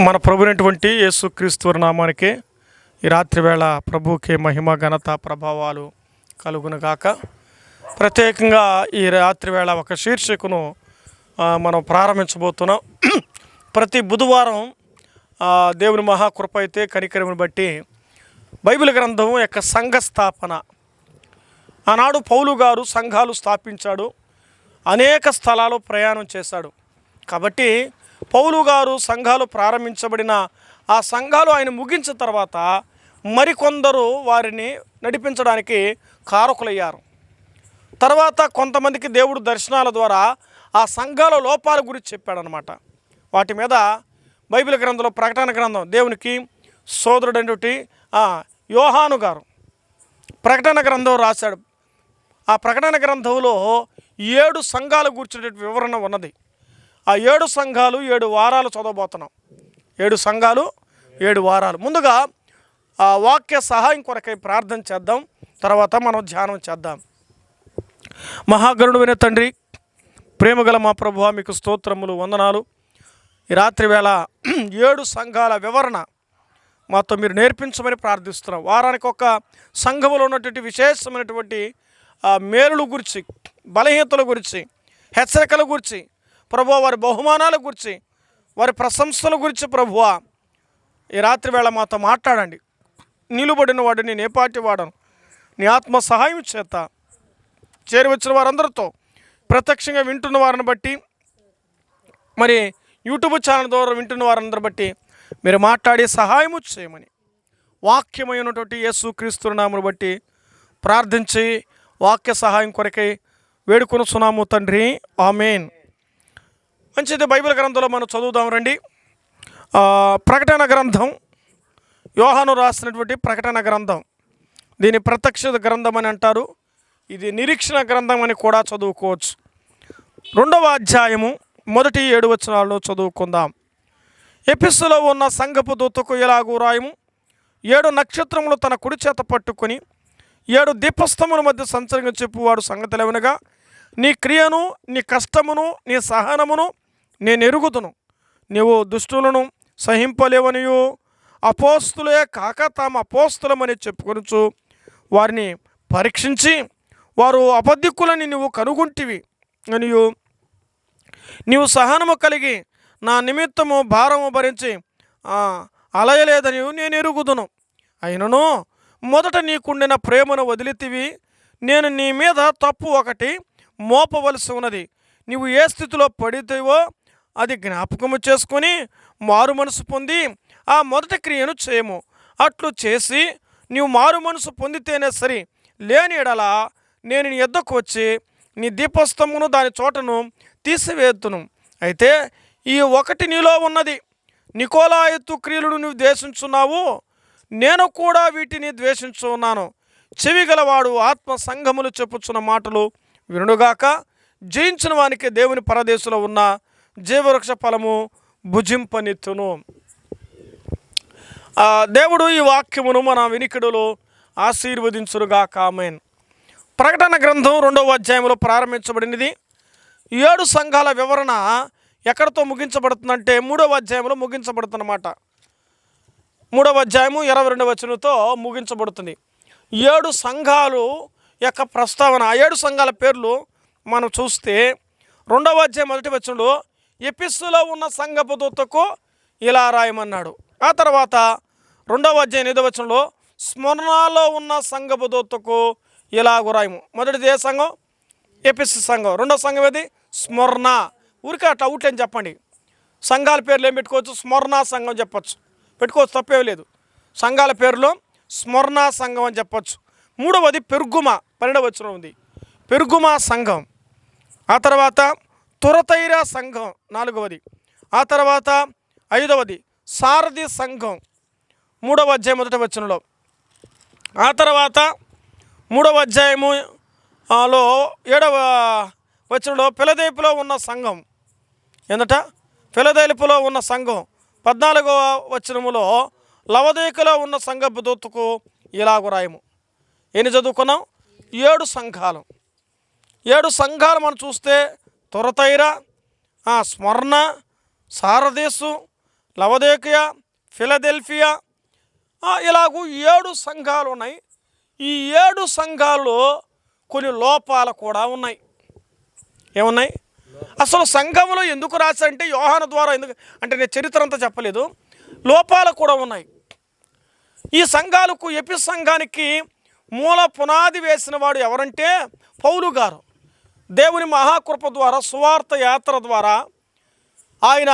మన ప్రభునటువంటి యేసుక్రీస్తు నామానికి ఈ రాత్రి వేళ ప్రభువుకి మహిమ ఘనత ప్రభావాలు కలుగునుగాక. ప్రత్యేకంగా ఈ రాత్రి వేళ ఒక శీర్షికను మనం ప్రారంభించబోతున్నాం. ప్రతి బుధవారం దేవుని మహాకృప అయితే కనికరమును బట్టి బైబిల్ గ్రంథం యొక్క సంఘ స్థాపన, ఆనాడు పౌలు గారు సంఘాలు స్థాపించాడు, అనేక స్థలాలు ప్రయాణం చేశాడు. కాబట్టి పౌలు గారు సంఘాలు ప్రారంభించబడిన ఆ సంఘాలు ఆయన ముగించిన తర్వాత మరికొందరు వారిని నడిపించడానికి కారకులయ్యారు. తర్వాత కొంతమందికి దేవుడు దర్శనాల ద్వారా ఆ సంఘాల లోపాల గురించి చెప్పాడనమాట. వాటి మీద బైబిల్ గ్రంథంలో ప్రకటన గ్రంథం దేవునికి సోదరుడైనటువంటి యోహాను గారు ప్రకటన గ్రంథం రాశాడు. ఆ ప్రకటన గ్రంథంలో 7 సంఘాల గురించినటువంటి వివరణ ఉన్నది. ఆ 7 సంఘాలు 7 వారాలు చదవబోతున్నాం. 7 సంఘాలు 7 వారాలు. ముందుగా ఆ వాక్య సహాయం కొరకై ప్రార్థన చేద్దాం, తర్వాత మనం ధ్యానం చేద్దాం. మహాగరుడైన తండ్రి, ప్రేమగల మా ప్రభువా, మీకు స్తోత్రములు, వందనాలు. ఈ రాత్రి వేళ 7 సంఘాల వివరణ మాతో మీరు నేర్పించమని ప్రార్థిస్తున్నాం. వారానికి ఒక సంఘములో ఉన్నటువంటి విశేషమైనటువంటి మేలుల గురించి, బలహీనతల గురించి, హెచ్చరికల గురించి ప్రభువా, వారి బహుమానాల గురించి, వారి ప్రశంసల గురించి ప్రభువా ఈ రాత్రి వేళ మాతో మాట్లాడండి. నిలుబడిన వాడిని నేపాటి వాడను నీ ఆత్మ సహాయం చేత చేరివచ్చిన వారందరితో, ప్రత్యక్షంగా వింటున్న వారిని బట్టి, మరి యూట్యూబ్ ఛానల్ ద్వారా వింటున్న వారందరి బట్టి మీరు మాట్లాడి సహాయము చేయమని వాక్యమైనటువంటి యేసుక్రీస్తు నామమును బట్టి ప్రార్థించి వాక్య సహాయం కొరకై వేడుకొనుచున్నాము తండ్రి, ఆమేన్. మంచిది. బైబిల్ గ్రంథంలో మనం చదువుదాం రండి. ప్రకటన గ్రంథం, యోహాను రాసినటువంటి ప్రకటన గ్రంథం, దీని ప్రత్యక్ష గ్రంథం అని అంటారు. ఇది నిరీక్షణ గ్రంథం అని కూడా చదువుకోవచ్చు. 2వ అధ్యాయము మొదటి 7 వచనాలను చదువుకుందాం. ఎఫెసులో ఉన్న సంఘపు దూతకు ఇలాగు రాయము: 7 నక్షత్రములు తన కుడి చేత పట్టుకొని 7 దీపస్తంభముల మధ్య సంచరంగా చెప్పువాడు సంగతులేవనగా, నీ క్రియను, నీ కష్టమును, నీ సహనమును నేను ఎరుగుదును. నీవు దుష్టులను సహింపలేవనియు, అపోస్తులే కాక తాము అపోస్తులమని చెప్పుకొనుచు వారిని పరీక్షించి వారు అబద్ధికులని నువ్వు కనుగొంటివి అనియు, నీవు సహనము కలిగి నా నిమిత్తము భారము భరించి అలయలేదని నేను ఎరుగుదును. అయినను మొదట నీకుండిన ప్రేమను వదిలితివి. నేను నీ మీద తప్పు ఒకటి మోపవలసి ఉన్నది. నీవు ఏ స్థితిలో పడితేవో అది జ్ఞాపకము చేసుకొని మారు మనసు పొంది ఆ మొదటి క్రియను చేయము. అట్లు చేసి నీవు మారు మనసు పొందితేనే సరి, లేని ఎడల నేను నీ యొద్దకు వచ్చి నీ దీపస్తంభమును దాని చోటను తీసివేతును. అయితే ఈ ఒకటి నీలో ఉన్నది, నికోలాయతు క్రియలను నువ్వు ద్వేషించున్నావు, నేను కూడా వీటిని ద్వేషించున్నాను. చెవి గలవాడు ఆత్మ సంఘములు చెప్పుచున్న మాటలు వినుగాక. జయించిన వానికి దేవుని పరదేశంలో ఉన్న జీవవృక్ష ఫలము భుజింపనిత్తును. దేవుడు ఈ వాక్యమును మన వినికిడులో ఆశీర్వదించునుగాక, ఆమేన్. ప్రకటన గ్రంథం 2వ అధ్యాయంలో ప్రారంభించబడినది. 7 సంఘాల వివరణ ఎక్కడితో ముగించబడుతుందంటే 3వ అధ్యాయంలో ముగించబడుతుందన్నమాట. 3వ అధ్యాయము 22వ వచనంతో ముగించబడుతుంది. 7 సంఘాలు యొక్క ప్రస్తావన. ఆ 7 సంఘాల పేర్లు మనం చూస్తే 2వ అధ్యాయం 1వ వచనంలో ఎఫెసులో ఉన్న సంఘపు దూతకు ఇలా రాయమన్నాడు. ఆ తర్వాత 2వ అధ్యాయం 5వ వచనంలో స్మరణలో ఉన్న సంఘపు దూతకు ఇలాగ రాయము. మొదటిది ఏ సంఘం? ఎఫెసు సంఘం. 2వ సంఘం ఏది? స్మరణ. ఊరికే అట్లా అవుట్లైన్ చెప్పండి. సంఘాల పేర్లు ఏం పెట్టుకోవచ్చు? స్మరణ సంఘం చెప్పచ్చు, పెట్టుకోవచ్చు, తప్పేం లేదు. సంఘాల పేర్లు స్మరణ సంఘం అని చెప్పచ్చు. 3వది పెర్గుమ, 12వ వచనం ఉంది, పెర్గుమ సంఘం. ఆ తర్వాత తురతైరా సంఘం 4వది. ఆ తర్వాత 5వది సారథి సంఘం 3వ అధ్యాయం 1వ వచనంలో. ఆ తర్వాత 3వ అధ్యాయములో 7వ వచనంలో ఫిలదెల్ఫియాలో ఉన్న సంఘం. ఏందట? ఫిలదెల్ఫియాలో ఉన్న సంఘం. 14వ వచనములో లవదీకలో ఉన్న సంఘపు దూతకు ఇలాగ రాయము. ఎన్ని చదువుకున్నాం? 7 సంఘాలు. 7 సంఘాలు మనం చూస్తే తురతైరా, స్మరణ, సారదేశు, లవొదికయ, ఫిలదెల్ఫియా, ఇలాగూ 7 సంఘాలు ఉన్నాయి. ఈ 7 సంఘాల్లో కొన్ని లోపాలు కూడా ఉన్నాయి. ఏమున్నాయి? అసలు సంఘంలో ఎందుకు రాశారంటే యోహాను ద్వారా, ఎందుకు అంటే నేను చరిత్ర అంతా చెప్పలేదు, లోపాలు కూడా ఉన్నాయి. ఈ సంఘాలకు, ఎఫెసు సంఘానికి మూల పునాది వేసిన వాడు ఎవరంటే పౌలు గారు. దేవుని మహాకృప ద్వారా, సువార్త యాత్ర ద్వారా ఆయన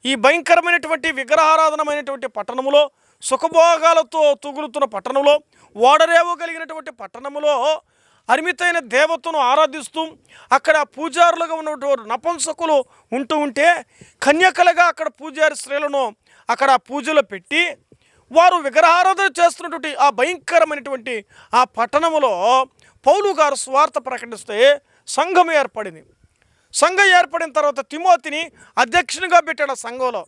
ఈ భయంకరమైనటువంటి విగ్రహారాధనమైనటువంటి పట్టణములో, సుఖభోగాలతో తూగులుతున్న పట్టణంలో, ఓడరేవు కలిగినటువంటి పట్టణములో అరిమితైన దేవతను ఆరాధిస్తూ అక్కడ పూజారులుగా ఉన్నటువంటి నపుంసకులు ఉంటే కన్యకలుగా అక్కడ పూజారి స్త్రీలను అక్కడ పూజలు పెట్టి వారు విగ్రహారాధన చేస్తున్నటువంటి ఆ భయంకరమైనటువంటి ఆ పట్టణములో పౌలు గారు సువార్త ప్రకటిస్తే సంఘం ఏర్పడింది. సంఘం ఏర్పడిన తర్వాత తిమోతిని అధ్యక్షునిగా పెట్టాడు. ఆ సంఘంలో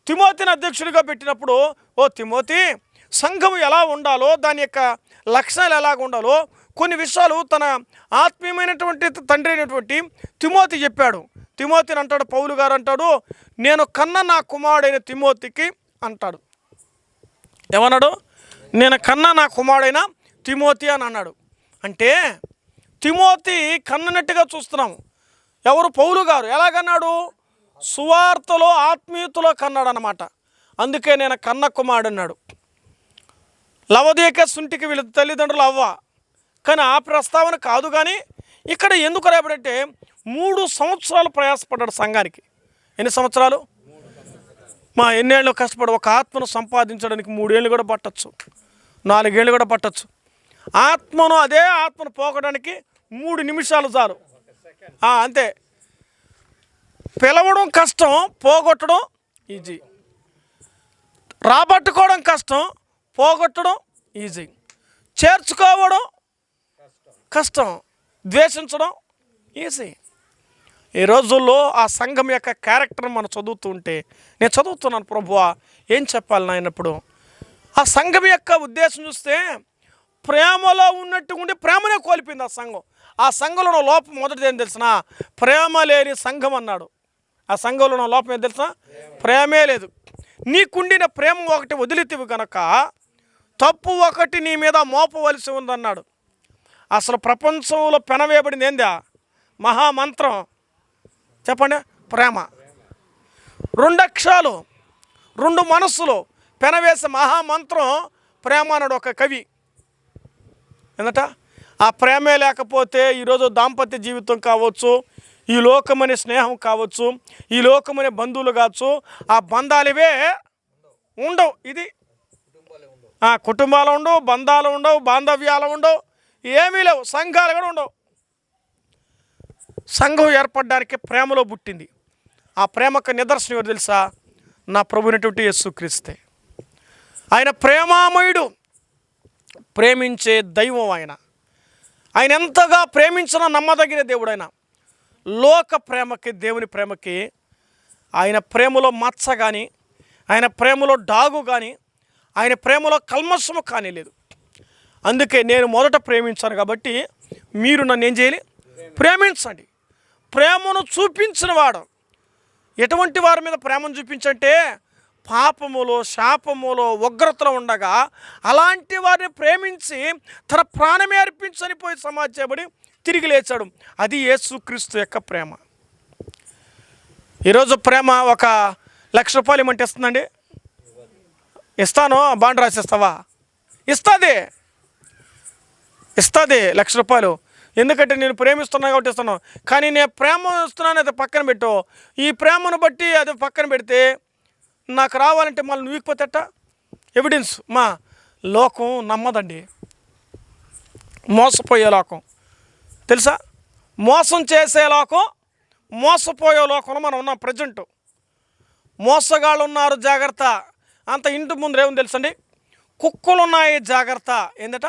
తిమోతిని అధ్యక్షుడిగా పెట్టినప్పుడు, ఓ తిమోతి, సంఘం ఎలా ఉండాలో, దాని యొక్క లక్షణాలు ఎలాగ ఉండాలో కొన్ని విషయాలు తన ఆత్మీయమైనటువంటి తండ్రి అయినటువంటి తిమోతి చెప్పాడు. తిమోతిని అంటాడు, పౌలు గారు అంటాడు, నేను కన్న నా కుమారుడైన తిమోతికి అంటాడు. ఏమన్నాడు? నేను కన్న నా కుమారుడైన తిమోతి అని అన్నాడు. అంటే తిమోతి కన్ననట్టుగా చూస్తున్నాము. ఎవరు? పౌలు గారు. ఎలాగన్నాడు? సువార్తలో, ఆత్మీయతలో కన్నాడు అన్నమాట. అందుకే నేను కన్న కుమారుడు అన్నాడు. లవొదికయ సుంటికి వీళ్ళ తల్లిదండ్రులు అవ్వ. కానీ ఆ ప్రస్తావన కాదు. కానీ ఇక్కడ ఎందుకు రాబడంటే 3 సంవత్సరాలు ప్రయాసపడ్డాడు సంఘానికి. ఎన్ని సంవత్సరాలు? ఎన్నేళ్ళు కష్టపడు. ఒక ఆత్మను సంపాదించడానికి 3 ఏళ్ళు కూడా పట్టచ్చు, 4 ఏళ్ళు కూడా పట్టచ్చు. అదే ఆత్మను పోగడానికి 3 నిమిషాలు చాలు. అంతే. పిలవడం కష్టం, పోగొట్టడం ఈజీ. రాబట్టుకోవడం కష్టం, పోగొట్టడం ఈజీ. చేర్చుకోవడం కష్టం, ద్వేషించడం ఈజీ. ఈ రోజుల్లో ఆ సంఘం యొక్క క్యారెక్టర్ మనం చదువుతూ ఉంటే, నేను చదువుతున్నాను, ప్రభువా ఏం చెప్పాలి నాయనప్పుడు. ఆ సంఘం యొక్క ఉద్దేశం చూస్తే ప్రేమలో ఉన్నట్టు ఉండి ప్రేమనే కోల్పోయింది ఆ సంఘం. ఆ సంఘంలో లోపం మొదటిది ఏం తెలిసిన? ప్రేమ లేని సంఘం అన్నాడు. ఆ సంఘంలో లోపం ఏం తెలిసిన? ప్రేమే లేదు. నీకుండిన ప్రేమ ఒకటి వదిలితివి కనుక తప్పు ఒకటి నీ మీద మోపవలసి ఉందన్నాడు. అసలు ప్రపంచంలో పెనవేయబడింది ఏందా? మహామంత్రం చెప్పండి, ప్రేమ. 2 అక్షరాలు, 2 మనస్సులు పెనవేసే మహామంత్రం ప్రేమ అన్నాడు ఒక కవి. ఏందట? ఆ ప్రేమే లేకపోతే ఈరోజు దాంపత్య జీవితం కావచ్చు, ఈ లోకమనే స్నేహం కావచ్చు, ఈ లోకమనే బంధువులు కావచ్చు, ఆ బంధాలువే ఉండవు. ఇది కుటుంబాలు ఉండవు, బంధాలు ఉండవు, బాంధవ్యాలు ఉండవు, ఏమీ లేవు, సంఘాలు కూడా ఉండవు. సంఘం ఏర్పడడానికి ప్రేమలో పుట్టింది. ఆ ప్రేమకు నిదర్శనం ఎవరు తెలుసా? నా ప్రభువైనటువంటి యేసుక్రీస్తే. ఆయన ప్రేమామయుడు, ప్రేమించే దైవం ఆయన. ఆయన ఎంతగా ప్రేమించిన నమ్మదగిన దేవుడు ఆయన. లోక ప్రేమకి, దేవుని ప్రేమకి, ఆయన ప్రేమలో మచ్చ కానీ, ఆయన ప్రేమలో డాగు కానీ, ఆయన ప్రేమలో కల్మషము కానీ లేదు. అందుకే నేను మొదట ప్రేమించాను కాబట్టి మీరు నన్ను ఏం చేయాలి? ప్రేమించండి. ప్రేమను చూపించిన వాడు ఎటువంటి వారి మీద ప్రేమను చూపించంటే పాపములో, శాపములో, ఉగ్రతలో ఉండగా అలాంటి వారిని ప్రేమించి తన ప్రాణమే అర్పించనిపోయి సమాధి చేయబడి తిరిగి లేచాడు. అది యేసుక్రీస్తు యొక్క ప్రేమ. ఈరోజు ప్రేమ ఒక ₹1,00,000 ఇమ్మంటే ఇస్తుందండి? ఇస్తాను, బాండ్ రాసిస్తావా? ఇస్తుంది ₹1,00,000. ఎందుకంటే నేను ప్రేమిస్తున్నా కాబట్టి ఇస్తున్నాను. కానీ నేను ప్రేమ ఇస్తున్నాను, అది పక్కన పెట్టు. ఈ ప్రేమను బట్టి అది పక్కన పెడితే నాకు రావాలంటే మళ్ళీ నువ్వు ఇకపోతేట ఎవిడెన్స్. లోకం నమ్మదండి. మోసపోయే లోకం తెలుసా? మోసం చేసే లోకం, మోసపోయే లోకంలో మనం ఉన్నాం ప్రజెంట్. మోసగాళ్ళు ఉన్నారు, జాగ్రత్త. అంత ఇంటి ముందు ఏముంది తెలుసండి? కుక్కలున్నాయి జాగ్రత్త. ఏందట?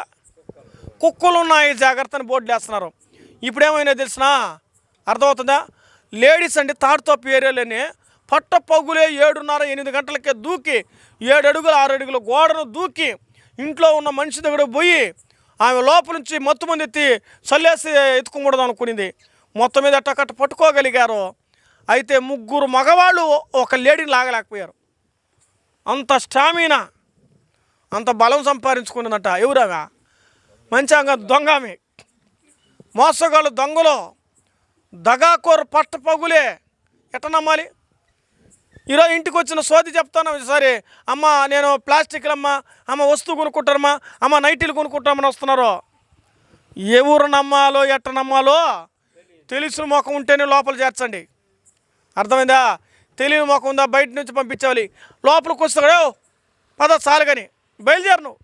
కుక్కలున్నాయి జాగ్రత్త అని బోర్డులు వేస్తున్నారు. ఇప్పుడేమైనా తెలిసినా అర్థమవుతుందా? లేడీస్ అండి తాడుతోపు ఏరియాలోనే పట్ట పగులే 7:30-8 గంటలకే దూకి 7 అడుగులు 6 అడుగుల గోడను దూకి ఇంట్లో ఉన్న మనిషి దగ్గర పోయి ఆమె లోపల నుంచి మొత్తం మంది ఎత్తి చల్లేసి ఎత్తుకోకూడదు అనుకునింది. మొత్తం మీద అట్టకట్ట పట్టుకోగలిగారు. అయితే 3 మగవాళ్ళు ఒక లేడీని లాగలేకపోయారు. అంత స్టామినా, అంత బలం సంపాదించుకున్నదట. ఎవరాగా? మంచిగా దొంగ ఆమె, మోసగాళ్ళు, దొంగలు, దగాకోరు, పట్ట పగులే. ఎట్ట నమ్మాలి? ఈరోజు ఇంటికి వచ్చిన సోది చెప్తాను. సరే అమ్మ నేను ప్లాస్టిక్లు అమ్మ వస్తువు కొనుక్కుంటారమ్మా, అమ్మ నైటీలు కొనుక్కుంటామని వస్తున్నారు. ఎవరు నమ్మాలో ఎట్ట నమ్మాలో తెలిసిన ముఖం ఉంటేనే లోపల చేర్చండి. అర్థమైందా? తెలియని ముఖం ఉందా బయట నుంచి పంపించాలి. లోపలికి వస్తాడు, పద చాలు కానీ బయలుదేరు, నువ్వు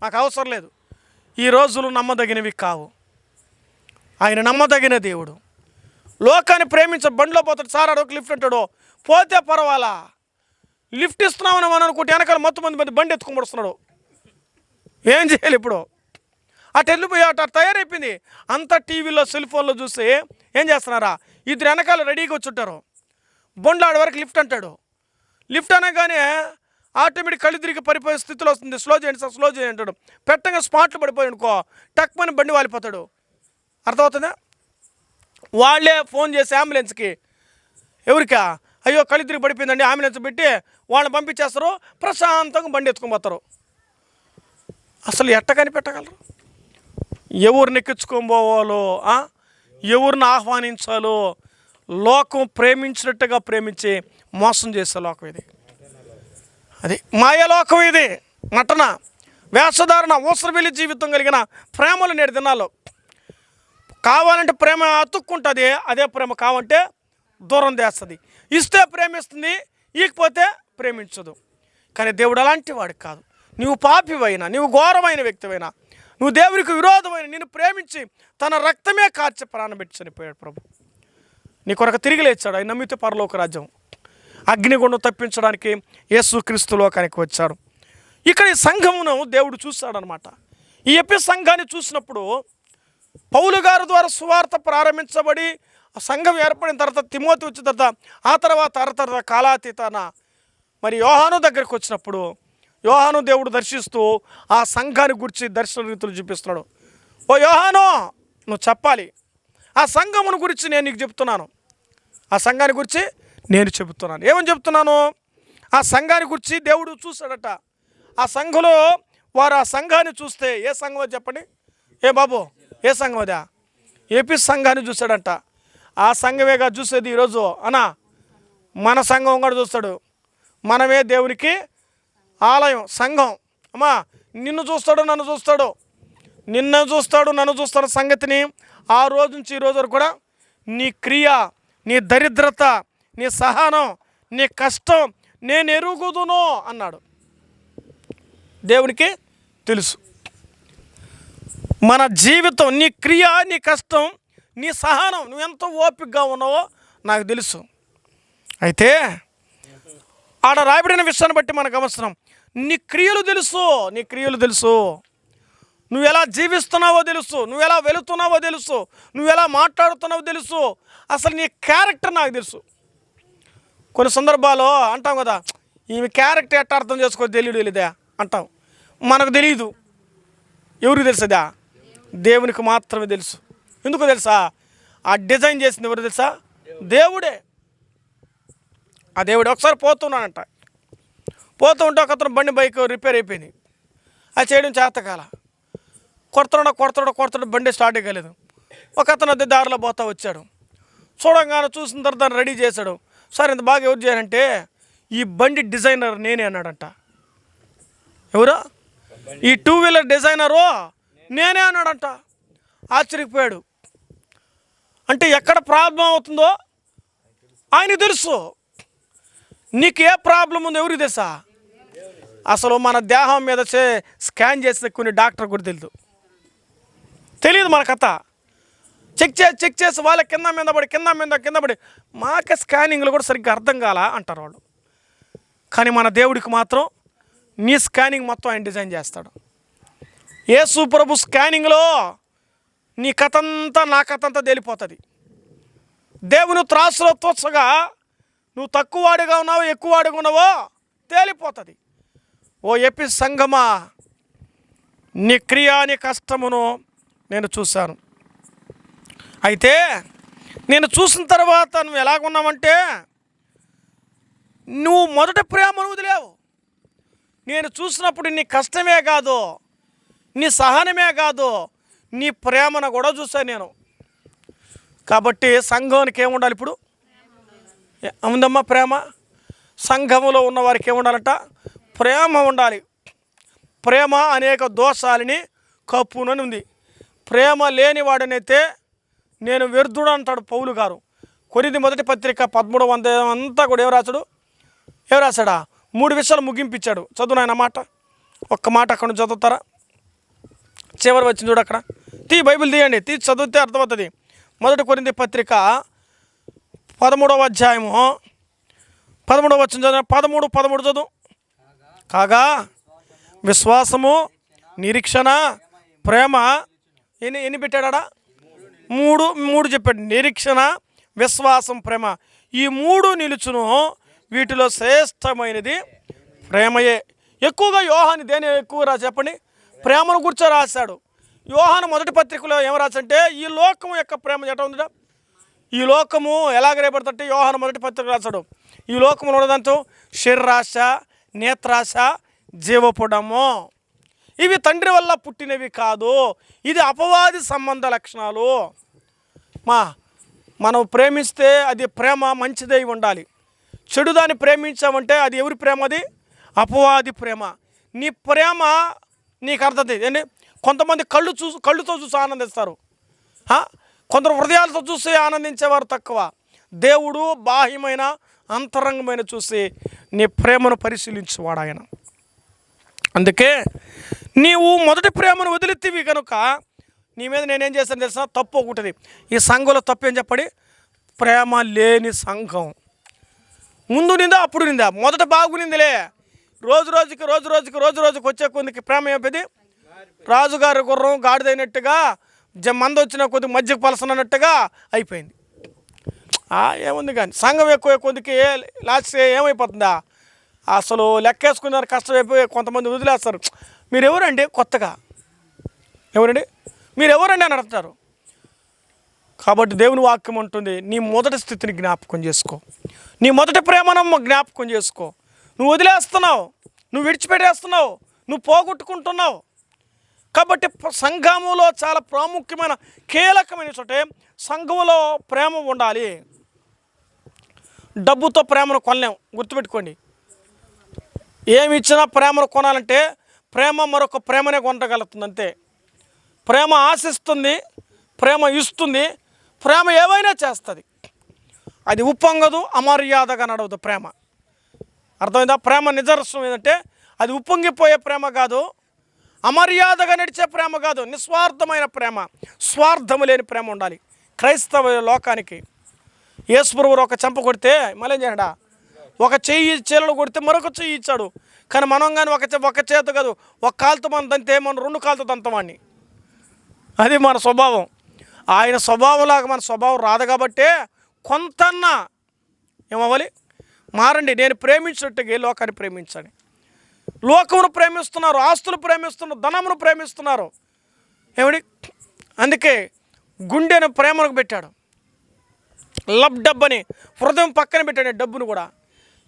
నాకు అవసరం లేదు. ఈ రోజులు నమ్మదగినవి కావు. ఆయన నమ్మదగిన దేవుడు. లోకాన్ని ప్రేమించ బండిలో పోతాడు, సార్ అడొక లిఫ్ట్ అంటాడు, పోతే పర్వాలా. లిఫ్ట్ ఇస్తున్నామని మనం అనుకుంటే వెనకాల మొత్తం మంది బండి ఎత్తుకొని పడుస్తున్నాడు. ఏం చేయాలి ఇప్పుడు? అటు వెళ్ళిపోయి అటు తయారైపోయింది. అంతా టీవీలో సెల్ ఫోన్లో చూస్తే ఏం చేస్తున్నారా? ఇద్దరు వెనకాల రెడీగా వచ్చుంటారు. బండ్లు ఆడ వరకు లిఫ్ట్ అంటాడు. లిఫ్ట్ అనగానే ఆటోమేటిక్ కళ్ళు తిరిగి పడిపోయే స్థితిలో వస్తుంది. స్లో చేయండి సార్, స్లో చేయండి అంటాడు. పెట్టంగా స్పాట్లు పడిపోయి అనుకో, టక్మని బండి వాలిపోతాడు. అర్థమవుతుందా? వాళ్ళే ఫోన్ చేసి అంబులెన్స్కి, ఎవరికా? అయ్యో కళ్ళు తిరిగి పడిపోయిందండి, అంబులెన్స్ పెట్టి వాళ్ళని పంపించేస్తారు. ప్రశాంతంగా బండి ఎత్తుకొని పోతారు. అసలు ఎట్ట కనిపెట్టగలరు? ఎవరిని ఎక్కించుకొని పోవాలో, ఎవరిని ఆహ్వానించాలో లోకం ప్రేమించినట్టుగా ప్రేమించి మోసం చేసే లోకం ఇది. అది మాయలోకం ఇది. నటన, వేషధారణ, ఊసరవెల్లి జీవితం కలిగిన ప్రేమలు నేడు దినాల్లో. కావాలంటే ప్రేమ అతుక్కుంటుంది, అదే ప్రేమ కావాలంటే దూరం చేస్తుంది. ఇస్తే ప్రేమిస్తుంది, ఈకపోతే ప్రేమించదు. కానీ దేవుడు అలాంటి వాడికి కాదు. నువ్వు పాపివైనా, నువ్వు ఘోరమైన వ్యక్తివైనా, నువ్వు దేవునికి విరోధమైన, నిన్ను ప్రేమించి తన రక్తమే కార్చి ప్రాణబెట్టి చనిపోయాడు ప్రభు. నీ కొరకు తిరిగి లేచాడు. ఆయన నమ్మితే పరలోక రాజ్యం. అగ్నిగుండం తప్పించడానికి యేసుక్రీస్తు లోకానికి వచ్చాడు. ఇక్కడ ఈ సంఘమును దేవుడు చూశాడనమాట. ఈ ఎఫెసు సంఘాన్ని చూసినప్పుడు పౌలు గారి ద్వారా సువార్త ప్రారంభించబడి ఆ సంఘం ఏర్పడిన తర్వాత, తిమోతి వచ్చిన తర్వాత, ఆ తర్వాత కాలాతీతాన మరి యోహాను దగ్గరికి వచ్చినప్పుడు యోహాను దేవుడు దర్శిస్తూ ఆ సంఘాన్ని గురించి దర్శన రీతులు చూపిస్తున్నాడు. ఓ యోహాను, నువ్వు చెప్పాలి, ఆ సంఘమును గురించి నేను నీకు చెప్తున్నాను. ఆ సంఘాన్ని గురించి నేను చెబుతున్నాను. ఏమని చెప్తున్నాను? ఆ సంఘాన్ని గురించి దేవుడు చూశాడట. ఆ సంఘంలో వారు ఆ సంఘాన్ని చూస్తే, ఏ సంఘం చెప్పండి, ఏ బాబు, ఏ సంఘం అదా? ఏపీ సంఘాన్ని చూశాడంట. ఆ సంఘమేగా చూసేది ఈరోజు అనా? మన సంఘం కూడా చూస్తాడు. మనమే దేవునికి ఆలయం, సంఘం. అమ్మా, నిన్ను చూస్తాడు, నన్ను చూస్తాడు, నిన్ను చూస్తాడు, నన్ను చూస్తాడు సంగతిని ఆ రోజు నుంచి ఈ రోజు వరకు కూడా నీ క్రియ, నీ దరిద్రత, నీ సహనం, నీ కష్టం నేను ఎరుగుదును అన్నాడు. దేవునికి తెలుసు మన జీవితం, నీ క్రియ, నీ కష్టం, నీ సహనం, నువ్వెంత ఓపికగా ఉన్నావో నాకు తెలుసు. అయితే ఆడ రాయబడిన విషయాన్ని బట్టి మనకు అవసరం. నీ క్రియలు తెలుసు, నీ క్రియలు తెలుసు, నువ్వు ఎలా జీవిస్తున్నావో తెలుసు, నువ్వు ఎలా వెళుతున్నావో తెలుసు, నువ్వు ఎలా మాట్లాడుతున్నావో తెలుసు, అసలు నీ క్యారెక్టర్ నాకు తెలుసు. కొన్ని సందర్భాల్లో అంటాం కదా, ఈమె క్యారెక్టర్ ఎట్ట అర్థం చేసుకో తెలియదా అంటాం. మనకు తెలియదు. ఎవరికి తెలుసుదా? దేవునికి మాత్రమే తెలుసు. ఎందుకు తెలుసా? ఆ డిజైన్ చేసింది ఎవరు తెలుసా? దేవుడే. ఆ దేవుడే. ఒకసారి పోతున్నానంట, పోతూ ఉంటే ఒక అతను బండి బైక్ రిపేర్ అయిపోయింది. అది చేయడం చేతకాల, కొడతాడు బండి స్టార్ట్ కాలేదు. ఒక అతను అదే దారిలో పోతా వచ్చాడు. చూడంగానే చూసిన తర్వాత దాన్ని రెడీ చేశాడు. సార్ ఇంత బాగా ఎవరు చేయాలంటే ఈ బండి డిజైనర్ నేనే అన్నాడంట. ఎవరు? ఈ 2 వీలర్ డిజైనరు నేనే అన్నాడంట. ఆశ్చర్యపోయాడు. అంటే ఎక్కడ ప్రాబ్లం అవుతుందో ఆయనకు తెలుసు. నీకు ఏ ప్రాబ్లం ఉందో ఎవరికి తెలుసా? అసలు మన దేహం మీద స్కాన్ చేస్తే కొన్ని డాక్టర్ కూడా తెలియదు మన కథ. చెక్ చేసి వాళ్ళ కింద పడి మాకే స్కానింగ్లు కూడా సరిగ్గా అర్థం కాలా అంటారు వాళ్ళు. కానీ మన దేవుడికి మాత్రం నీ స్కానింగ్ మొత్తం ఆయన డిజైన్ చేస్తాడు. యేసు ప్రభు స్కానింగ్లో నీ కథ అంతా, నా కథ అంతా తేలిపోతుంది. దేవుని త్రాసులో తోచగా నువ్వు తక్కువవాడిగా ఉన్నావో ఎక్కువవాడిగా ఉన్నావో తేలిపోతుంది. ఓ ఎఫెసు సంఘమా, నీ క్రియా, నీ కష్టమును నేను చూశాను. అయితే నేను చూసిన తర్వాత నువ్వు ఎలాగున్నావంటే, నువ్వు మొదటి ప్రేమను వదిలేవు. నేను చూసినప్పుడు నీ కష్టమే కాదు, నీ సహనమే కాదు, నీ ప్రేమను కూడా చూశాను నేను. కాబట్టి సంఘానికి ఏముండాలి ఇప్పుడు? ఉందమ్మా ప్రేమ. సంఘములో ఉన్న వారికి ఏముండాలంట? ప్రేమ ఉండాలి. ప్రేమ అనేక దోషాలని కప్పునని ఉంది. ప్రేమ లేని వాడనైతే నేను వ్యర్థుడు అంటాడు పౌలు గారు. కొరింథీ మొదటి పత్రిక 13 అంతా కూడా ఏం రాశాడా? 3 విషయాలు ముగింపించాడు. చదువు నాయన మాట, ఒక్క మాట అక్కడ నుంచి చదువుతారా? చివరి వచ్చింది చూడు అక్కడ. బైబిల్ తీయండి, చదివితే అర్థమవుతుంది. మొదటి కొరింథీ పత్రిక 13వ అధ్యాయము 13వ వచనం చదువు. 13 చదువు. కాగా విశ్వాసము, నిరీక్షణ, ప్రేమ ఎన్ని పెట్టాడా? 3 చెప్పాడు. నిరీక్షణ, విశ్వాసం, ప్రేమ, ఈ 3 నిలుచును. వీటిలో శ్రేష్టమైనది ప్రేమయే. ఎక్కువగా యోహాను దేని ఎక్కువ చెప్పండి? ప్రేమను గురించి రాశాడు. యోహాను మొదటి పత్రికలో ఏం రాసంటే ఈ లోకము యొక్క ప్రేమ ఎట్లా ఉందా? ఈ లోకము ఎలాగ రేపడుతుంటే యోహాను మొదటి పత్రిక రాశాడు. ఈ లోకములో ఉన్నదంతా శరీరాశ, నేత్రాశ, జీవపుడము, ఇవి తండ్రి వల్ల పుట్టినవి కాదు. ఇది అపవాది సంబంధ లక్షణాలు. మనం ప్రేమిస్తే అది ప్రేమ మంచిదై ఉండాలి. చెడుదాన్ని ప్రేమించామంటే అది ఎవరి ప్రేమ? అది అపవాది ప్రేమ. నీ ప్రేమ నీకు అర్థం ఏంటి? కొంతమంది కళ్ళుతో చూసి ఆనందిస్తారు, కొందరు హృదయాలతో చూసి ఆనందించేవారు తక్కువ. దేవుడు బాహ్యమైన అంతరంగమైన చూసి నీ ప్రేమను పరిశీలించేవాడు ఆయన. అందుకే నీవు మొదటి ప్రేమను వదిలితివి కనుక నీ మీద నేనేం చేశాను తెలుసా? తప్పు ఒకటిది. ఈ సంఘంలో తప్పు ఏం చెప్పండి? ప్రేమ లేని సంఘం. ముందు నిందా అప్పుడు నిందా, మొదట బాగునిందిలే, రోజు రోజుకి వచ్చే కొద్దికి ప్రేమ ఏమైంది? రాజుగారి గుర్రం గాడిదైనట్టుగా, మంద వచ్చిన కొద్ది మధ్యకు పలసనట్టుగా అయిపోయింది. ఏముంది కానీ సంఘం ఎక్కువ కొద్దికి లాస్ట్ ఏమైపోతుందా? అసలు లెక్కేసుకున్నారు, కష్టమైపోయి కొంతమంది వదిలేస్తారు. మీరు ఎవరండి? కొత్తగా ఎవరండి అని అడుగుతారు. కాబట్టి దేవుని వాక్యం ఉంటుంది, నీ మొదటి స్థితిని జ్ఞాపకం చేసుకో, నీ మొదటి ప్రేమను జ్ఞాపకం చేసుకో. నువ్వు వదిలేస్తున్నావు, నువ్వు విడిచిపెట్టేస్తున్నావు, నువ్వు పోగొట్టుకుంటున్నావు. కాబట్టి సంఘములో చాలా ప్రాముఖ్యమైన కీలకమైన చోటే సంఘములో ప్రేమ ఉండాలి. డబ్బుతో ప్రేమను కొనలేం, గుర్తుపెట్టుకోండి. ఏమి ఇచ్చినా ప్రేమను కొనాలంటే ప్రేమ మరొక ప్రేమనే కొనగలుగుతుంది అంతే. ప్రేమ ఆశిస్తుంది, ప్రేమ ఇస్తుంది, ప్రేమ ఏవైనా చేస్తుంది. అది ఉప్పొంగదు, అమర్యాదగా నడవదు ప్రేమ. అర్థమైందా? ప్రేమ నిదర్శనం ఏంటంటే అది ఉప్పొంగిపోయే ప్రేమ కాదు, అమర్యాదగా నడిచే ప్రేమ కాదు, నిస్వార్థమైన ప్రేమ, స్వార్థము లేని ప్రేమ ఉండాలి. క్రైస్తవ లోకానికి యేసుప్రభువు ఒక చెంప కొడితే మళ్ళీ ఏం చేయడా? ఒక చెయ్యి చీలలు కొడితే మరొక చెయ్యి ఇచ్చాడు. కానీ మనం కానీ ఒక చేత కాదు, ఒక కాలుతో మనం దంతే, మనం 2 కాళ్ళతో దంతవాడిని. అది మన స్వభావం. ఆయన స్వభావంలాగా మన స్వభావం రాదు కాబట్టే కొంతన్నా ఏమవ్వాలి? మారండి. నేను ప్రేమించినట్టుగా లోకాన్ని ప్రేమించండి. లోకమును ప్రేమిస్తున్నారు, ఆస్తులు ప్రేమిస్తున్నారు, ధనమును ప్రేమిస్తున్నారు. ఏమిటి? అందుకే గుండెను ప్రేమకు పెట్టాడు. డబ్బని హృదయం పక్కన పెట్టాడు. డబ్బును కూడా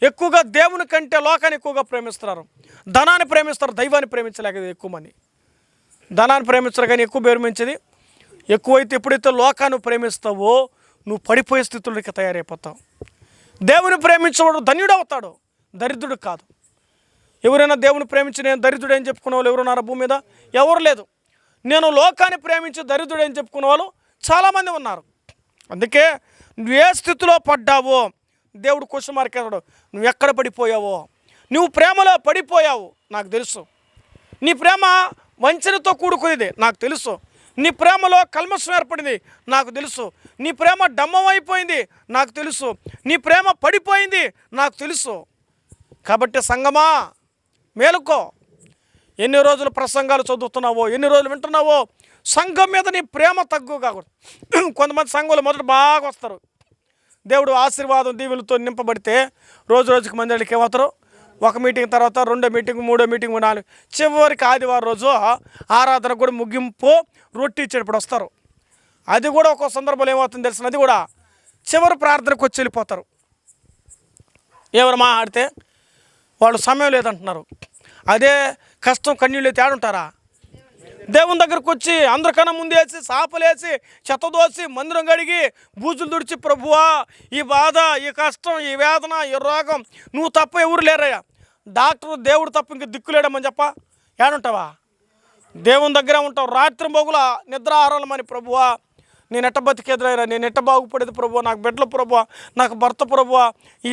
ఎక్కువగా దేవుని కంటే లోకాన్ని ఎక్కువగా ప్రేమిస్తున్నారు. ధనాన్ని ప్రేమిస్తారు, దైవాన్ని ప్రేమించలేక ఎక్కువ మంది. ధనాన్ని ప్రేమించరు కానీ ఎక్కువ ప్రేమించేది ఎక్కువైతే ఎప్పుడైతే లోకాన్ని ప్రేమిస్తావో నువ్వు పడిపోయే స్థితులకి తయారైపోతావు. దేవుని ప్రేమించేవాడు ధన్యుడు అవుతాడు, దరిద్రుడు కాదు. ఎవరైనా దేవుని ప్రేమించి నేను దరిద్రుడు అని చెప్పుకునే వాళ్ళు ఎవరున్నారా భూమి మీద? ఎవరు లేదు. నేను లోకాన్ని ప్రేమించి దరిద్రుడు అని చెప్పుకునే వాళ్ళు చాలామంది ఉన్నారు. అందుకే నువ్వు ఏ స్థితిలో పడ్డావో దేవుడు క్వశ్చన్ మార్క్ వేస్తాడు. నువ్వు ఎక్కడ పడిపోయావో, నువ్వు ప్రేమలో పడిపోయావు నాకు తెలుసు. నీ ప్రేమ వంచనతో కూడుకునేది నాకు తెలుసు. నీ ప్రేమలో కల్మషం ఏర్పడింది నాకు తెలుసు. నీ ప్రేమ డమ్మం అయిపోయింది నాకు తెలుసు. నీ ప్రేమ పడిపోయింది నాకు తెలుసు. కాబట్టి సంగమా మేలుకో. ఎన్ని రోజులు ప్రసంగాలు చదువుతున్నావో, ఎన్ని రోజులు వింటున్నావో, సంఘం మీద నీ ప్రేమ తగ్గు కాకూడదు. కొంతమంది సంఘంలో మొదట బాగా వస్తారు, దేవుడు ఆశీర్వాదం దీవులతో నింపబడితే రోజు రోజుకి మందికి ఏమవుతారు? ఒక మీటింగ్ తర్వాత 2వ మీటింగ్, 3వ మీటింగ్, 4 చివరికి ఆదివారం రోజు ఆరాధన కూడా ముగింపు రొట్టి ఇచ్చేటప్పుడు వస్తారు. అది కూడా ఒక సందర్భంలో ఏమవుతుంది తెలిసిన, అది కూడా చివరి ప్రార్థనకు వచ్చి వెళ్ళిపోతారు. ఎవరు మాట్లాడితే వాళ్ళు సమయం లేదంటున్నారు. అదే కష్టం కన్నీళ్ళు తేడుంటారా? దేవుని దగ్గరకు వచ్చి అందరికన్నా ముందేసి సాపలేసి చెత్తదోసి మందిరం కడిగి బూజులు తుడిచి, ప్రభువా ఈ బాధ, ఈ కష్టం, ఈ వేదన, ఈ రోగం నువ్వు తప్ప ఎవరు లేరయ్యా, డాక్టర్ దేవుడు తప్ప ఇంక దిక్కులేడమని చెప్ప ఏడుంటావా? దేవుని దగ్గరే ఉంటావు. రాత్రి మొగుల నిద్ర ఆరాలమని, ప్రభువా నేను ఎట్ట బతికేదిరా, నేను ఎట్ట బాగుపడేది ప్రభువా, నాకు బిడ్డలు ప్రభువా, నాకు భర్త ప్రభువా,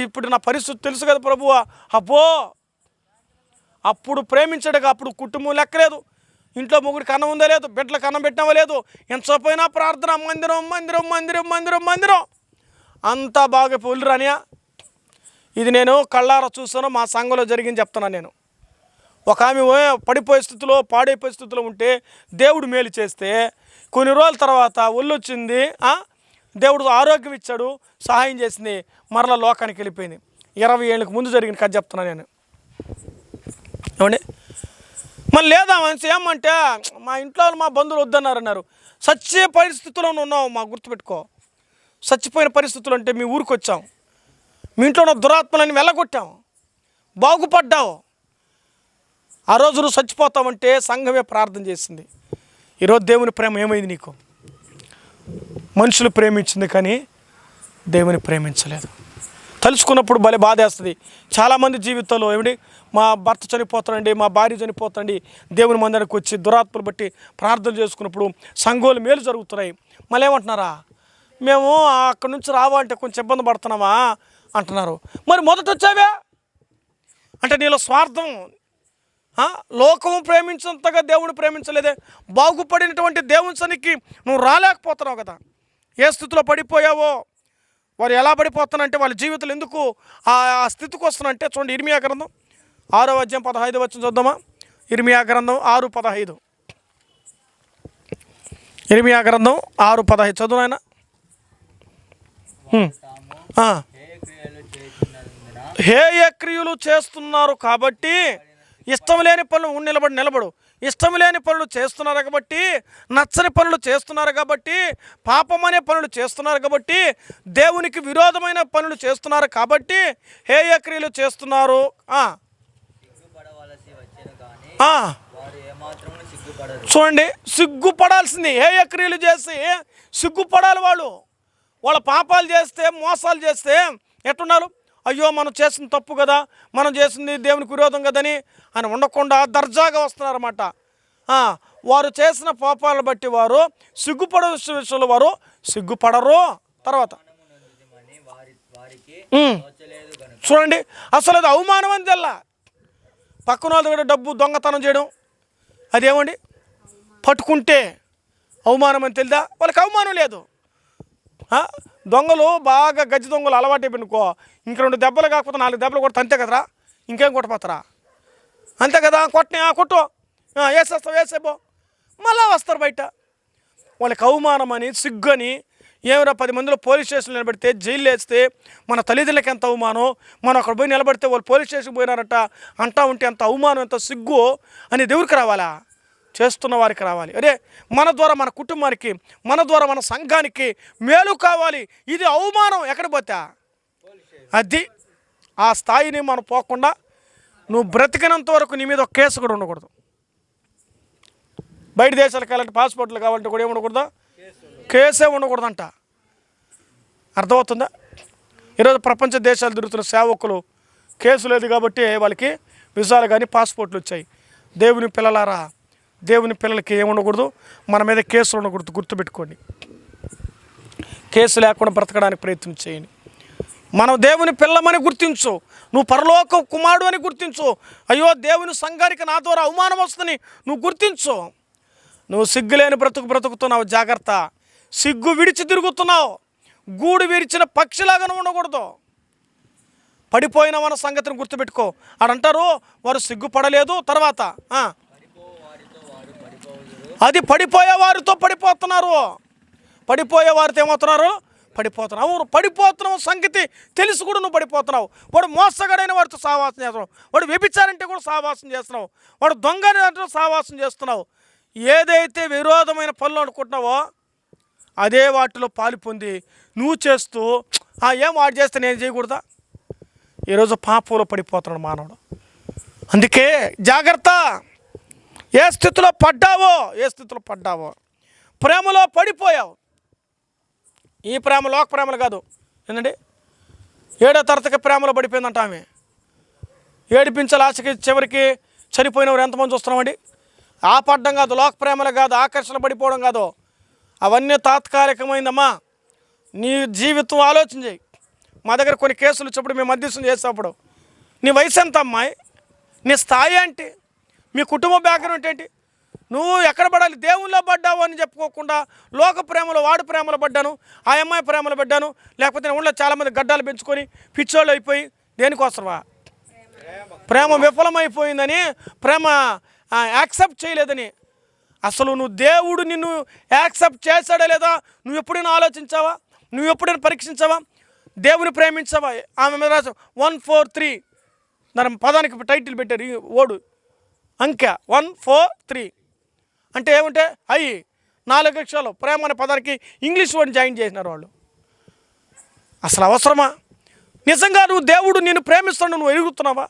ఇప్పుడు నా పరిస్థితి తెలుసు కదా ప్రభువా. అబ్బో అప్పుడు ప్రేమించడుగా, అప్పుడు కుటుంబం లెక్కలేదు, ఇంట్లో మొగుడికి అన్నం ఉందా లేదు, బిడ్డలకు అన్నం పెట్టినవా లేదు, ఎంతసేపైనా ప్రార్థన, మందిరం మందిరం మందిరం మందిరం మందిరం అంతా బాగా పొల్లురానియా. ఇది నేను కళ్ళారా చూసాను, మా సంఘంలో జరిగింది చెప్తున్నాను నేను. ఒక ఆమె పడిపోయే స్థితిలో, పాడైపోయే స్థితిలో ఉంటే దేవుడు మేలు చేస్తే కొన్ని రోజుల తర్వాత ఒళ్ళు వచ్చింది, దేవుడు ఆరోగ్యం ఇచ్చాడు, సహాయం చేసింది, మరలా లోకానికి వెళ్ళిపోయింది. 20 ఏళ్ళకి ముందు జరిగిన కథ చెప్తున్నాను నేను. ఏమండి మళ్ళీ లేదా మనిషి ఏమంటే మా ఇంట్లో మా బంధువులు వద్దన్నారన్నారు. సచ్చే పరిస్థితుల్లో ఉన్నావు, మా గుర్తుపెట్టుకో. చచ్చిపోయిన పరిస్థితులు అంటే మీ ఊరికి వచ్చాం, మీ ఇంట్లో ఉన్న దురాత్మలని వెళ్ళగొట్టాం, బాగుపడ్డావు. ఆ రోజు నువ్వు చచ్చిపోతావంటే సంఘమే ప్రార్థన చేసింది. ఈరోజు దేవుని ప్రేమ ఏమైంది నీకు? మనుషులు ప్రేమించింది కానీ దేవుని ప్రేమించలేదు. తలుచుకున్నప్పుడు భలే బాధేస్తుంది. చాలామంది జీవితంలో ఏమిటి, మా భర్త చనిపోతానండి, మా భార్య చనిపోతానండి, దేవుని మందిరానికి వచ్చి దురాత్మలు బట్టి ప్రార్థన చేసుకున్నప్పుడు సంఘోలు మేలు జరుగుతున్నాయి. మళ్ళీ ఏమంటున్నారా, మేము అక్కడి నుంచి రావాలంటే కొంచెం ఇబ్బంది పడుతున్నామా అంటున్నారు. మరి మొదట వచ్చావే అంటే నీలో స్వార్థం. లోకము ప్రేమించేంతగా దేవుని ప్రేమించలేదే. బాగుపడినటువంటి దేవుని సన్నిధికి నువ్వు రాలేకపోతున్నావు కదా. ఏ స్థితిలో పడిపోయావో, వారు ఎలా పడిపోతానంటే వాళ్ళ జీవితాలు ఎందుకు ఆ స్థితికి వస్తున్నానంటే చూడండి. ఇర్మియా గ్రంథం 6వ అధ్యాయం 15 వచనం చూద్దామా. ఇర్మియా గ్రంథం 6:15. ఇర్మియా గ్రంథం 6:15 చదువు ఆయన. హేయ క్రియలు చేస్తున్నారు కాబట్టి ఇష్టం లేని పనులు నిలబడు. ఇష్టం లేని పనులు చేస్తున్నారు కాబట్టి, నచ్చని పనులు చేస్తున్నారు కాబట్టి, పాపం అనే పనులు చేస్తున్నారు కాబట్టి, దేవునికి విరోధమైన పనులు చేస్తున్నారు కాబట్టి హేయ క్రియలు చేస్తున్నారు. చూడండి, సిగ్గుపడాల్సింది. హేయ క్రియలు చేసి సిగ్గుపడాలి వాళ్ళు. వాళ్ళ పాపాలు చేస్తే, మోసాలు చేస్తే ఎట్టున్నారు? అయ్యో మనం చేసిన తప్పు కదా, మనం చేసింది దేవునికి విరోధం కదని అని ఉండకుండా దర్జాగా వస్తున్నారన్నమాట. వారు చేసిన పాపాలను బట్టి వారు సిగ్గుపడే విషయంలో వారు సిగ్గుపడరు. తర్వాత చూడండి, అసలు అది అవమానం అని తెల్లా. పక్కన వాళ్ళ దగ్గర డబ్బు దొంగతనం చేయడం అదేమండి, పట్టుకుంటే అవమానం అని తెలియదా? వాళ్ళకి అవమానం లేదు. దొంగలు బాగా గజ్జి దొంగలు అలవాటు అయిపోయినుకో, ఇంక 2 దెబ్బలు కాకపోతే 4 దెబ్బలు కొడతా, అంతే కదరా, ఇంకేం కొట్టపోతారా, అంతే కదా. కొట్టు వేసేబో మళ్ళా వస్తారు బయట. వాళ్ళకి అవమానం అని, సిగ్గని, ఏమైనా 10 మందిలో పోలీస్ స్టేషన్లో నిలబడితే, జైలు వేస్తే మన తల్లిదండ్రులకి ఎంత అవమానం, మనం అక్కడ పోయి నిలబడితే వాళ్ళు పోలీస్ స్టేషన్కి పోయినారట అంటా ఉంటే ఎంత అవమానం, ఎంత సిగ్గు అని దేవుడికి రావాలా? చేస్తున్న వారికి రావాలి. అరే మన ద్వారా మన కుటుంబానికి, మన ద్వారా మన సంఘానికి మేలు కావాలి. ఇది అవమానం ఎక్కడ పోతా అది. ఆ స్థాయిని మనం పోకుండా నువ్వు బ్రతికినంత వరకు నీ మీద ఒక కేసు కూడా ఉండకూడదు. బయట దేశాలకు వెళ్ళాలంటే పాస్పోర్ట్లు కావాలంటే కూడా ఏమి ఉండకూడదా? కేసే ఉండకూడదంట. అర్థమవుతుందా? ఈరోజు ప్రపంచ దేశాలు తిరుగుతున్న సేవకులు కేసు లేదు కాబట్టి వాళ్ళకి వీసాలు కానీ పాస్పోర్ట్లు వచ్చాయి. దేవుని పిల్లలారా, దేవుని పిల్లలకి ఏముండకూడదు, మన మీద కేసులు ఉండకూడదు. గుర్తుపెట్టుకోండి, కేసు లేకుండా బ్రతకడానికి ప్రయత్నం చేయండి. మనం దేవుని పిల్లమని గుర్తించు, నువ్వు పరలోక కుమారుడు అని గుర్తించు. అయ్యో దేవుని సంఘానికి నా ద్వారా అవమానం వస్తుందని నువ్వు గుర్తించు. నువ్వు సిగ్గులేని బ్రతుకుతున్నావు, జాగ్రత్త. సిగ్గు విడిచి తిరుగుతున్నావు, గూడు విరిచిన పక్షిలాగానే ఉండకూడదు. పడిపోయిన మన సంగతిని గుర్తుపెట్టుకో. ఆడంటారు వారు సిగ్గుపడలేదు, తర్వాత అది పడిపోయే వారితో పడిపోతున్నారు. పడిపోయే వారితో ఏమవుతున్నారు? పడిపోతున్నావు. పడిపోతున్నావు సంగతి తెలిసి కూడా నువ్వు పడిపోతున్నావు. వాడు మోసగాడైన వాడితో సావాసం చేస్తున్నావు, వాడు వ్యభిచారంటే కూడా సావాసం చేస్తున్నావు, వాడు దొంగని అంటే సావాసం చేస్తున్నావు. ఏదైతే విరోధమైన పనులు అనుకుంటున్నావో అదే వాటిలో పాలు పొంది నువ్వు చేస్తూ ఏం వాడు చేస్తే నేను చేయకూడదా? ఈరోజు పాపంలో పడిపోతున్నాడు మానవుడు. అందుకే జాగ్రత్త. ఏ స్థితిలో పడ్డావో ప్రేమలో పడిపోయావు. ఈ ప్రేమ లోక ప్రేమలు కాదు. ఏంటండి, 7వ తరగతికి ప్రేమలో పడిపోయిందంట ఆమె. ఏడిపించాలి ఆశకి చివరికి చనిపోయినవారు ఎంతమంది చూస్తున్నామండి. ఆ పడ్డం కాదు, లోక ప్రేమలు కాదు, ఆకర్షణ పడిపోవడం కాదు. అవన్నీ తాత్కాలికమైందమ్మా. నీ జీవితం ఆలోచన చేయి. మా దగ్గర కొన్ని కేసులు వచ్చినప్పుడు మేము మధ్యస్థం చేసేటప్పుడు, నీ వయసు ఎంత అమ్మాయి, నీ స్థాయి ఏంటి, మీ కుటుంబ బ్యాక్గ్రౌండ్ ఏంటి, నువ్వు ఎక్కడ పడాలి, దేవుళ్ళో పడ్డావు అని చెప్పుకోకుండా లోక ప్రేమలో వాడి ప్రేమలో పడ్డాను, ఆ అమ్మాయి ప్రేమలో పడ్డాను, లేకపోతే ఊళ్ళో చాలామంది గడ్డాలు పెంచుకొని పిచ్చోళ్ళు అయిపోయి దేనికోసమా? ప్రేమ విఫలమైపోయిందని, ప్రేమ యాక్సెప్ట్ చేయలేదని. అసలు నువ్వు దేవుడు నిన్ను యాక్సెప్ట్ చేశాడా లేదా నువ్వు ఎప్పుడైనా ఆలోచించావా? నువ్వు ఎప్పుడైనా పరీక్షించావా? దేవుని ప్రేమించావా? ఆమె మీద రాసు 143 దాని పదానికి టైటిల్ పెట్టారు, ఈ ఓడు అంకె 143 అంటే ఏమంటే 4 అక్షరాలు. ప్రేమ అనే పదానికి ఇంగ్లీష్ వర్డ్ జాయిన్ చేసినారు వాళ్ళు. అసలు అవసరమా? నిజంగా నువ్వు దేవుడు నిన్ను ప్రేమిస్తాడు, నువ్వు ఎరుగుతున్నావా?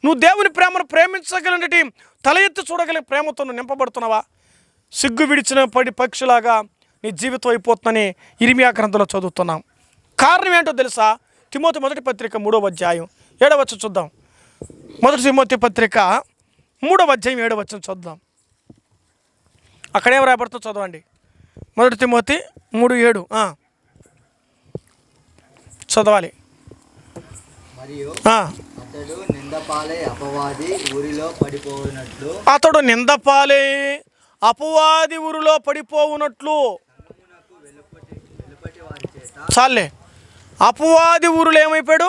నువ్వు దేవుని ప్రేమను ప్రేమించగలిగినటి తల ఎత్తి చూడగలిగిన ప్రేమతో నువ్వు నింపబడుతున్నావా? సిగ్గు విడిచిన పక్షిలాగా నీ జీవితం అయిపోతుందని ఇర్మియా గ్రంథంలో చదువుతున్నాం. కారణం ఏంటో తెలుసా? తిమోతి మొదటి పత్రిక 3వ అధ్యాయం 7వ వచనం చూద్దాం. మొదటి తిమోతి పత్రిక 3వ అధ్యాయం 7వ వచనం చూద్దాం. అక్కడేం రాబడుతూ చదవండి. మొదటి తిమోతి 3:7 చదవాలి. అతడు నిందపాలై అపవాది ఊరిలో పడిపోవునట్లు చాలే. అపవాది ఊరిలో ఏమైపోయాడు?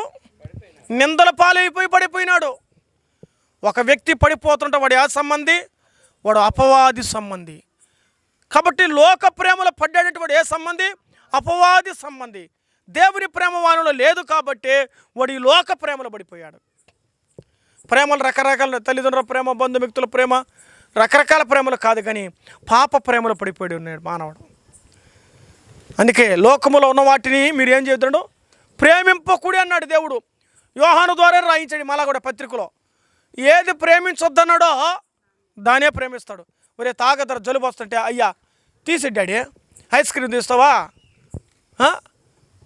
నిందల పాలైపోయి పడిపోయినాడు. ఒక వ్యక్తి పడిపోతుంటే వాడు ఏ సంబంధి? వాడు అపవాది సంబంధి. కాబట్టి లోక ప్రేమలో పడ్డాడంటే వాడు ఏ సంబంధి? అపవాది సంబంధి. దేవుని ప్రేమ వానిలో లేదు కాబట్టి వాడు ఈ లోక ప్రేమలో పడిపోయాడు. ప్రేమలు రకరకాల, తల్లిదండ్రుల ప్రేమ, బంధుమిత్రుల ప్రేమ, రకరకాల ప్రేమలు కాదు, కానీ పాప ప్రేమలో పడిపోయి ఉన్నాడు మానవుడు. అందుకే లోకములో ఉన్న వాటిని మీరు ఏం చేద్దాడు? ప్రేమింపకూడి అన్నాడు దేవుడు. యోహాను ద్వారా రాయించండి మళ్ళా కూడా పత్రికలో. ఏది ప్రేమించొద్దన్నాడో దానే ప్రేమిస్తాడు. మరి తాగదర జలుబు వస్తుంటే, అయ్యా తీసి డాడీ ఐస్ క్రీమ్ తీస్తావా?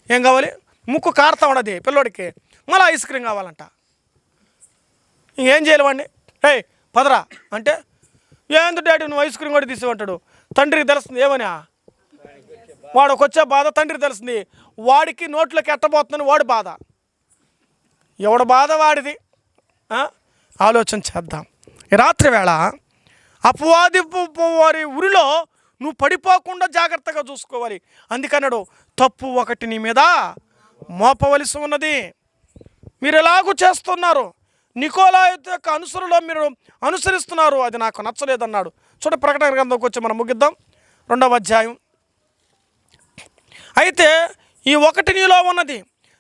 ఏం కావాలి? ముక్కు కారుతా ఉన్నది పిల్లోడికి, మళ్ళీ ఐస్ క్రీమ్ కావాలంట. ఇంకేం చేయాలి వాడిని? పదరా అంటే, ఏంది డాడీ నువ్వు ఐస్ క్రీమ్ కూడా తీసేవంటాడు. తండ్రికి తెలుస్తుంది ఏమని, వాడికి వచ్చే బాధ తండ్రికి తెలుస్తుంది. వాడికి నోట్లోకి ఎట్టబోతుందని వాడి బాధ. ఎవడి బాధ వాడిది. ఆలోచన చేద్దాం. ఈ రాత్రి వేళ అపవాది వారి ఊరిలో నువ్వు పడిపోకుండా జాగ్రత్తగా చూసుకోవాలి. అందుకన్నాడు, తప్పు ఒకటి నీ మీద మోపవలసి ఉన్నది. మీరు ఎలాగూ చేస్తున్నారు, నికోలాయి యొక్క అనుసరులో మీరు అనుసరిస్తున్నారు, అది నాకు నచ్చలేదన్నాడు. చూడ ప్రకటన గ్రంథంకి వచ్చి మనం ముగిద్దాం. 2వ అధ్యాయం. అయితే ఈ ఒకటి నీలో ఉన్నది,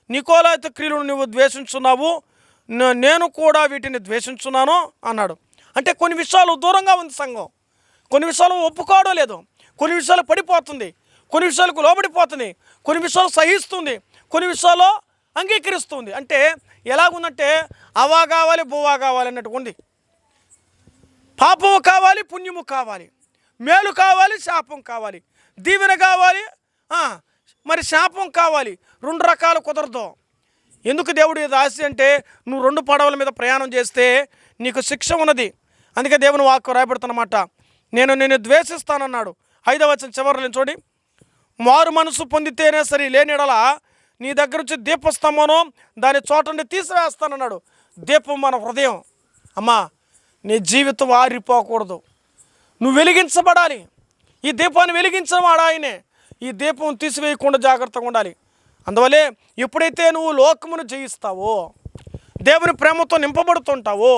నికోలాయిత క్రియలను నువ్వు ద్వేషించున్నావు, నేను కూడా వీటిని ద్వేషించున్నాను అన్నాడు. అంటే కొన్ని విషయాలు దూరంగా ఉంది సంఘం, కొన్ని విషయాలు ఒప్పుకోవడం లేదు, కొన్ని విషయాలు పడిపోతుంది, కొన్ని విషయాలకు లోబడిపోతుంది, కొన్ని విషయాలు సహిస్తుంది, కొన్ని విషయాలు అంగీకరిస్తుంది. అంటే ఎలాగుందంటే అవా కావాలి బువ్వా కావాలి అన్నట్టు ఉంది. పాపము కావాలి, పుణ్యము కావాలి, మేలు కావాలి, శాపం కావాలి, దీవెన కావాలి, మరి శాపం కావాలి. 2 రకాలు కుదరదు. ఎందుకు దేవుడు రాసి అంటే నువ్వు 2 పడవల మీద ప్రయాణం చేస్తే నీకు శిక్ష ఉన్నది. అందుకే దేవుని వాక్కు రాయబడుతున్నమాట, నేను నిన్ను ద్వేషిస్తానన్నాడు. 5వ వచనం చివరిలో చూడండి. మారు మనసు పొందితేనే సరే, లేనిడలా నీ దగ్గర నుంచి దీపస్తంభం దాని చోటని తీసివేస్తానన్నాడు. దీపం మన హృదయం. అమ్మా, నీ జీవితం ఆరిపోకూడదు, నువ్వు వెలిగించబడాలి. ఈ దీపాన్ని వెలిగించిన వాడు ఆయనే. ఈ దీపం తీసివేయకుండా జాగ్రత్తగా ఉండాలి. అందువల్లే ఎప్పుడైతే నువ్వు లోకమును జయిస్తావో, దేవుని ప్రేమతో నింపబడుతుంటావో,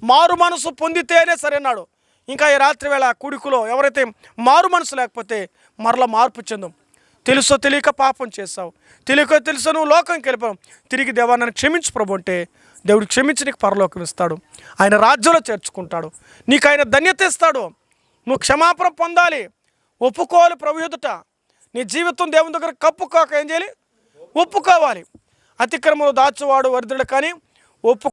మారు మనసు పొందితేనే సరేనాడు. ఇంకా ఈ రాత్రి వేళ కుడికులో ఎవరైతే మారు మనసు లేకపోతే మరలా మార్పు చెందాం. తెలుసో తెలియక పాపం చేస్తావు, తెలియక తెలుసో నువ్వు లోకంకి వెళ్ళిపోయావు, తిరిగి దేవా నన్ను క్షమించు ప్రభు అంటే దేవుడు క్షమించి నీకు పరలోకం ఇస్తాడు, ఆయన రాజ్యంలో చేర్చుకుంటాడు, నీకు ఆయన ధన్యత ఇస్తాడు. నువ్వు క్షమాపణ పొందాలి, ఒప్పుకోవాలి ప్రభు ఎదుట. నీ జీవితం దేవుని దగ్గర కప్పుకోక ఏం చేయాలి? ఒప్పుకోవాలి. అతిక్రమం దాచువాడు వరిద్రుడు కానీ ఒప్పు